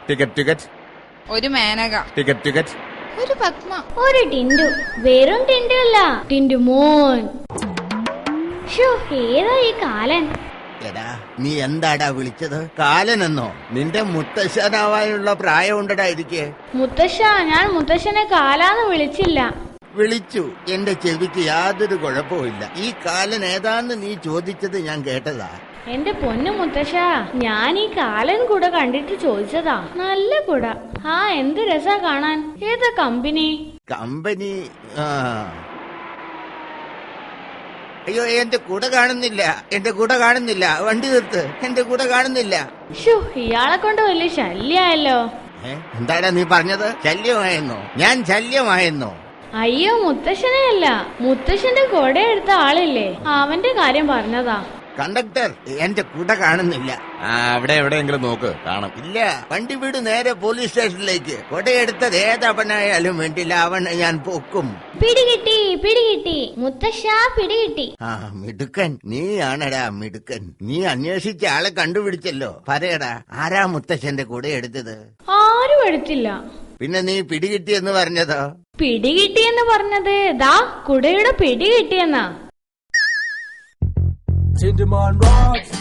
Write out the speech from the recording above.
Ticket. ഒരു Menaka. Ticket. ഒരു പത്മ. ഒരു ടിൻഡു. വെറും ടിൻഡു അല്ല, ടിൻഡു മോൻ. ഏതാ ഈ കാലൻ? എടാ, നീ എന്താടാ വിളിച്ചത്? കാലനെന്നോ? നിന്റെ മുത്തശ്ശനാവാനുള്ള പ്രായമുണ്ടടാ ഇരിക്കെ. മുത്തശ്ശ, ഞാൻ മുത്തശ്ശനെ കാലാന്ന് വിളിച്ചില്ല. വിളിച്ചു. എന്റെ ചെവിക്ക് യാതൊരു കുഴപ്പമില്ല. ഈ കാലൻ ഏതാന്ന് നീ ചോദിച്ചത് ഞാൻ കേട്ടതാ. എന്റെ പൊന്നു മുത്തശ്ശ, ഞാൻ ഈ കാലൻ കുട കണ്ടിട്ട് ചോദിച്ചതാ. നല്ല കുട. എന്ത് രസാ കാണാൻ. ഏതാ കമ്പനി? കമ്പനി? അയ്യോ, എന്റെ കുട കാണുന്നില്ല. വണ്ടി നിർത്ത്. എന്റെ കുട കാണുന്നില്ല. ഇയാളെ കൊണ്ട് വലിയ ശല്യായല്ലോ. എന്താടാ നീ പറഞ്ഞത്? ശല്യമായെന്നോ? ഞാൻ ശല്യമായെന്നോ? അയ്യോ, മുത്തശ്ശനെ അല്ല, മുത്തശ്ശന്റെ കുട എടുത്ത ആളില്ലേ, അവന്റെ കാര്യം പറഞ്ഞതാ. കണ്ടക്ടർ, എന്റെ കുട കാണുന്നില്ല. അവിടെ എവിടെയെങ്കിലും നോക്ക്, കാണും. ഇല്ല, വണ്ടി വീട് നേരെ പോലീസ് സ്റ്റേഷനിലേക്ക്. കൊടയെടുത്തത് ഏതവനായാലും വേണ്ടില്ല, അവനെ ഞാൻ പൊക്കും. പിടികിട്ടി മുത്തശ്ശ, പിടികിട്ടി. മിടുക്കൻ നീയാണടാ, മിടുക്കൻ. നീ അന്വേഷിച്ച ആളെ കണ്ടുപിടിച്ചല്ലോ. പറയടാ, ആരാ മുത്തശ്ശന്റെ കുടയെടുത്തത്? ആരും എടുത്തില്ല. പിന്നെ നീ പിടികിട്ടിയെന്ന് പറഞ്ഞതോ? പിടികിട്ടിയെന്ന് പറഞ്ഞത് ദാ കുടയുടെ പിടികിട്ടിയെന്നാ. Tinderman rocks.